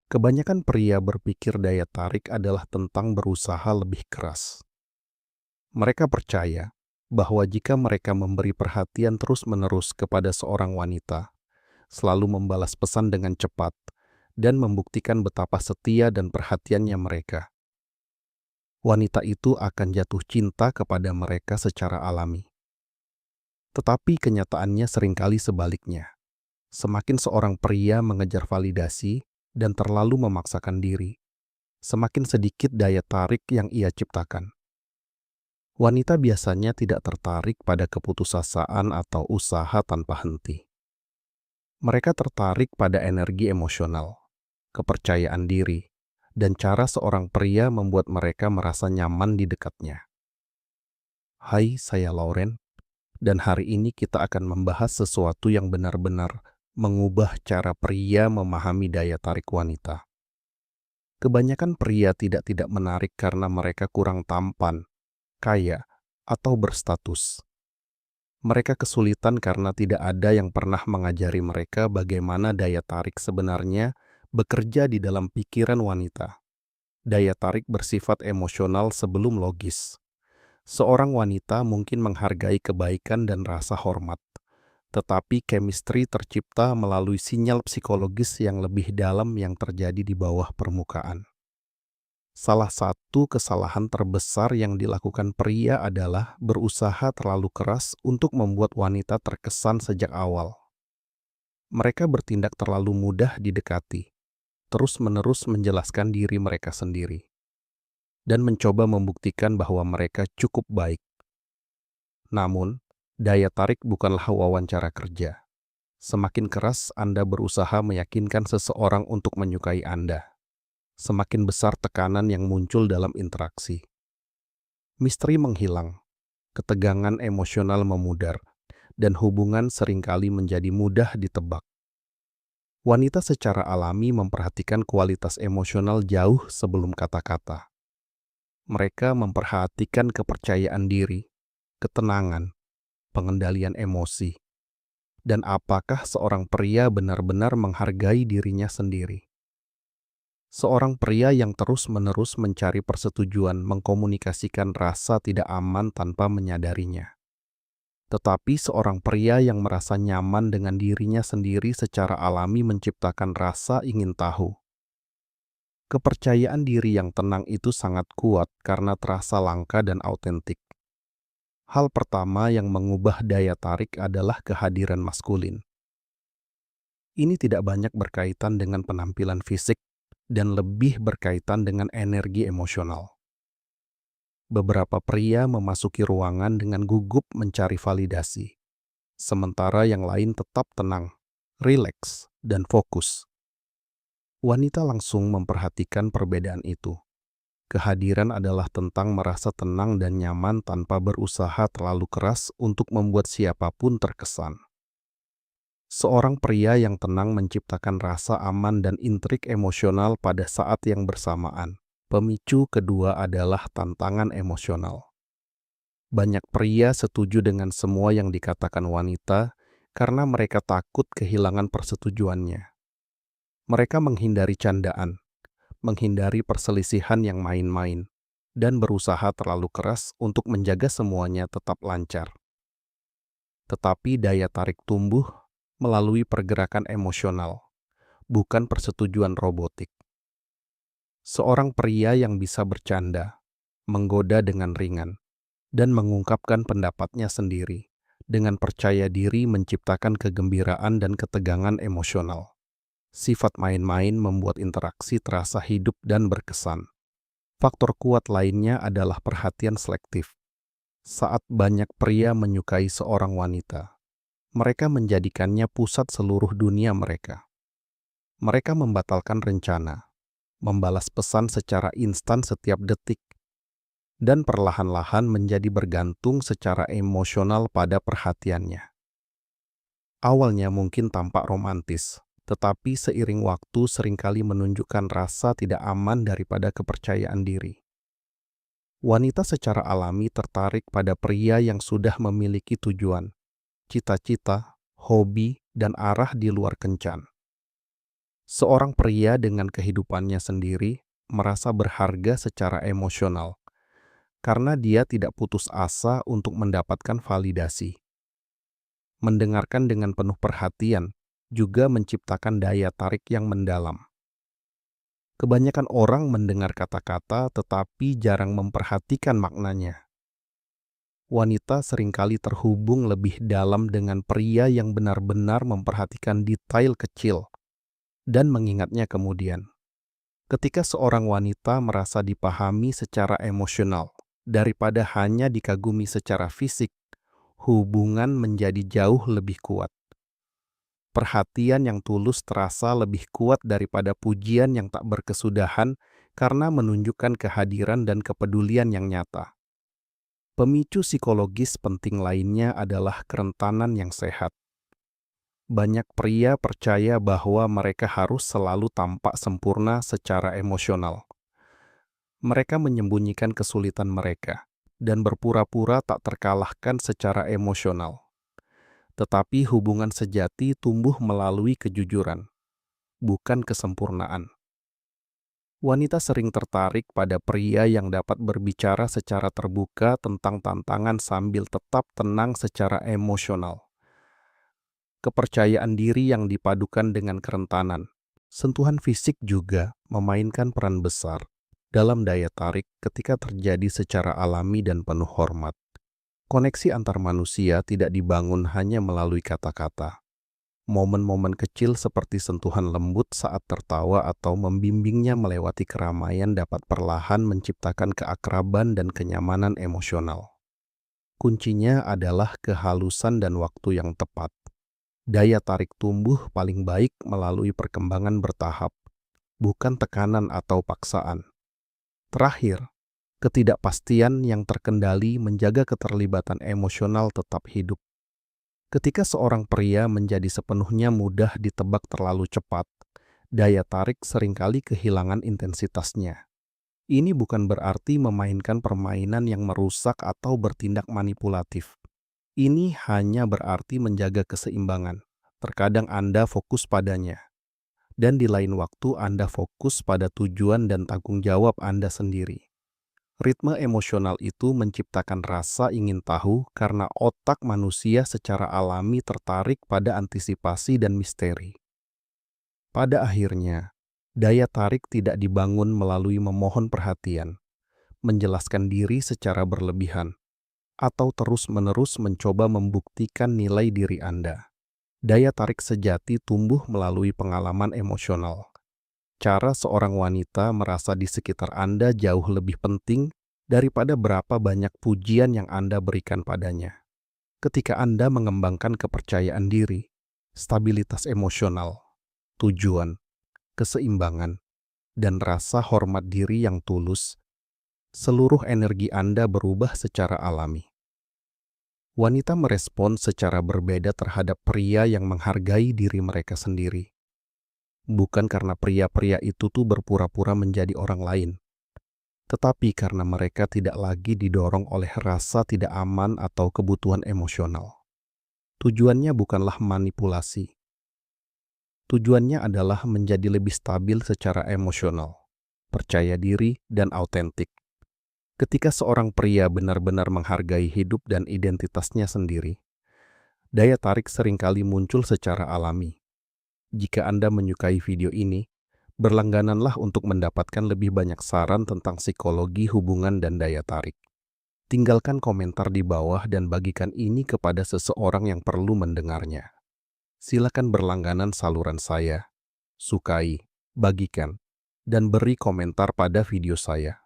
Kebanyakan pria berpikir daya tarik adalah tentang berusaha lebih keras. Mereka percaya bahwa jika mereka memberi perhatian terus-menerus kepada seorang wanita, selalu membalas pesan dengan cepat, dan membuktikan betapa setia dan perhatiannya mereka, wanita itu akan jatuh cinta kepada mereka secara alami. Tetapi kenyataannya seringkali sebaliknya. Semakin seorang pria mengejar validasi dan terlalu memaksakan diri, semakin sedikit daya tarik yang ia ciptakan. Wanita biasanya tidak tertarik pada keputusasaan atau usaha tanpa henti. Mereka tertarik pada energi emosional, kepercayaan diri, dan cara seorang pria membuat mereka merasa nyaman di dekatnya. Hai, saya Lauren, dan hari ini kita akan membahas sesuatu yang benar-benar mengubah cara pria memahami daya tarik wanita. Kebanyakan pria tidak menarik karena mereka kurang tampan, kaya, atau berstatus. Mereka kesulitan karena tidak ada yang pernah mengajari mereka bagaimana daya tarik sebenarnya bekerja di dalam pikiran wanita. Daya tarik bersifat emosional sebelum logis. Seorang wanita mungkin menghargai kebaikan dan rasa hormat, tetapi chemistry tercipta melalui sinyal psikologis yang lebih dalam yang terjadi di bawah permukaan. Salah satu kesalahan terbesar yang dilakukan pria adalah berusaha terlalu keras untuk membuat wanita terkesan sejak awal. Mereka bertindak terlalu mudah didekati, terus-menerus menjelaskan diri mereka sendiri, dan mencoba membuktikan bahwa mereka cukup baik. Namun, daya tarik bukanlah wawancara kerja. Semakin keras Anda berusaha meyakinkan seseorang untuk menyukai Anda, semakin besar tekanan yang muncul dalam interaksi. Misteri menghilang, ketegangan emosional memudar, dan hubungan seringkali menjadi mudah ditebak. Wanita secara alami memperhatikan kualitas emosional jauh sebelum kata-kata. Mereka memperhatikan kepercayaan diri, ketenangan, pengendalian emosi, dan apakah seorang pria benar-benar menghargai dirinya sendiri. Seorang pria yang terus-menerus mencari persetujuan mengkomunikasikan rasa tidak aman tanpa menyadarinya. Tetapi seorang pria yang merasa nyaman dengan dirinya sendiri secara alami menciptakan rasa ingin tahu. Kepercayaan diri yang tenang itu sangat kuat karena terasa langka dan autentik. Hal pertama yang mengubah daya tarik adalah kehadiran maskulin. Ini tidak banyak berkaitan dengan penampilan fisik dan lebih berkaitan dengan energi emosional. Beberapa pria memasuki ruangan dengan gugup mencari validasi, sementara yang lain tetap tenang, rileks, dan fokus. Wanita langsung memperhatikan perbedaan itu. Kehadiran adalah tentang merasa tenang dan nyaman tanpa berusaha terlalu keras untuk membuat siapapun terkesan. Seorang pria yang tenang menciptakan rasa aman dan intrik emosional pada saat yang bersamaan. Pemicu kedua adalah tantangan emosional. Banyak pria setuju dengan semua yang dikatakan wanita karena mereka takut kehilangan persetujuannya. Mereka menghindari candaan, menghindari perselisihan yang main-main, dan berusaha terlalu keras untuk menjaga semuanya tetap lancar. Tetapi daya tarik tumbuh melalui pergerakan emosional, bukan persetujuan robotik. Seorang pria yang bisa bercanda, menggoda dengan ringan, dan mengungkapkan pendapatnya sendiri, dengan percaya diri menciptakan kegembiraan dan ketegangan emosional. Sifat main-main membuat interaksi terasa hidup dan berkesan. Faktor kuat lainnya adalah perhatian selektif. Saat banyak pria menyukai seorang wanita, mereka menjadikannya pusat seluruh dunia mereka. Mereka membatalkan rencana, membalas pesan secara instan setiap detik, dan perlahan-lahan menjadi bergantung secara emosional pada perhatiannya. Awalnya mungkin tampak romantis, tetapi seiring waktu seringkali menunjukkan rasa tidak aman daripada kepercayaan diri. Wanita secara alami tertarik pada pria yang sudah memiliki tujuan, cita-cita, hobi, dan arah di luar kencan. Seorang pria dengan kehidupannya sendiri merasa berharga secara emosional karena dia tidak putus asa untuk mendapatkan validasi. Mendengarkan dengan penuh perhatian juga menciptakan daya tarik yang mendalam. Kebanyakan orang mendengar kata-kata tetapi jarang memperhatikan maknanya. Wanita seringkali terhubung lebih dalam dengan pria yang benar-benar memperhatikan detail kecil dan mengingatnya kemudian. Ketika seorang wanita merasa dipahami secara emosional daripada hanya dikagumi secara fisik, hubungan menjadi jauh lebih kuat. Perhatian yang tulus terasa lebih kuat daripada pujian yang tak berkesudahan karena menunjukkan kehadiran dan kepedulian yang nyata. Pemicu psikologis penting lainnya adalah kerentanan yang sehat. Banyak pria percaya bahwa mereka harus selalu tampak sempurna secara emosional. Mereka menyembunyikan kesulitan mereka dan berpura-pura tak terkalahkan secara emosional. Tetapi hubungan sejati tumbuh melalui kejujuran, bukan kesempurnaan. Wanita sering tertarik pada pria yang dapat berbicara secara terbuka tentang tantangan sambil tetap tenang secara emosional. Kepercayaan diri yang dipadukan dengan kerentanan, sentuhan fisik juga memainkan peran besar dalam daya tarik ketika terjadi secara alami dan penuh hormat. Koneksi antar manusia tidak dibangun hanya melalui kata-kata. Momen-momen kecil seperti sentuhan lembut saat tertawa atau membimbingnya melewati keramaian dapat perlahan menciptakan keakraban dan kenyamanan emosional. Kuncinya adalah kehalusan dan waktu yang tepat. Daya tarik tumbuh paling baik melalui perkembangan bertahap, bukan tekanan atau paksaan. Terakhir, ketidakpastian yang terkendali menjaga keterlibatan emosional tetap hidup. Ketika seorang pria menjadi sepenuhnya mudah ditebak terlalu cepat, daya tarik seringkali kehilangan intensitasnya. Ini bukan berarti memainkan permainan yang merusak atau bertindak manipulatif. Ini hanya berarti menjaga keseimbangan. Terkadang Anda fokus padanya, dan di lain waktu Anda fokus pada tujuan dan tanggung jawab Anda sendiri. Ritme emosional itu menciptakan rasa ingin tahu karena otak manusia secara alami tertarik pada antisipasi dan misteri. Pada akhirnya, daya tarik tidak dibangun melalui memohon perhatian, menjelaskan diri secara berlebihan, atau terus-menerus mencoba membuktikan nilai diri Anda. Daya tarik sejati tumbuh melalui pengalaman emosional. Cara seorang wanita merasa di sekitar Anda jauh lebih penting daripada berapa banyak pujian yang Anda berikan padanya. Ketika Anda mengembangkan kepercayaan diri, stabilitas emosional, tujuan, keseimbangan, dan rasa hormat diri yang tulus, seluruh energi Anda berubah secara alami. Wanita merespon secara berbeda terhadap pria yang menghargai diri mereka sendiri. Bukan karena pria-pria itu tuh berpura-pura menjadi orang lain, tetapi karena mereka tidak lagi didorong oleh rasa tidak aman atau kebutuhan emosional. Tujuannya bukanlah manipulasi. Tujuannya adalah menjadi lebih stabil secara emosional, percaya diri, dan autentik. Ketika seorang pria benar-benar menghargai hidup dan identitasnya sendiri, daya tarik seringkali muncul secara alami. Jika Anda menyukai video ini, berlanggananlah untuk mendapatkan lebih banyak saran tentang psikologi hubungan dan daya tarik. Tinggalkan komentar di bawah dan bagikan ini kepada seseorang yang perlu mendengarnya. Silakan berlangganan saluran saya, sukai, bagikan, dan beri komentar pada video saya.